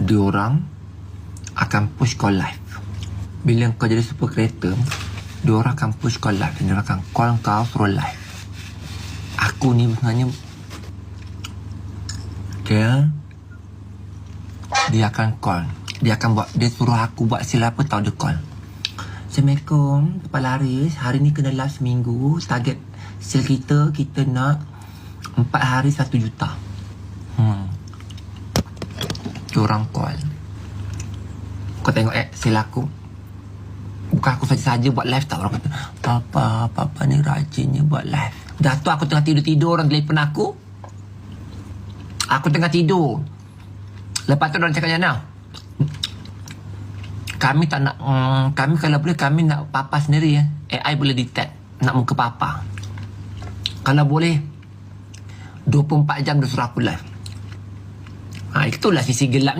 diorang akan push kau live. Bila kau jadi super creator, diorang akan push kau live. Diorang akan call kau suruh live. Aku ni sebenarnya dia akan call. Dia akan buat, dia suruh aku buat sale apa tau, dia call. Assalamualaikum Kepala Haris, hari ni kena live seminggu. Target sale kita nak 4 hari 1 juta. Diorang call. Kau tengok sale aku. Bukan aku saja-saja buat live tau. Orang kata, Papa ni rajinnya buat live. Dah tu aku tengah tidur-tidur, orang telefon aku. Aku tengah tidur. Lepas tu orang cakap macam mana? Kami tak nak, kami kalau boleh kami nak Papa sendiri ya. AI boleh detect nak muka Papa. Kalau boleh 24 jam dia suruh aku live. Itulah sisi gelapnya.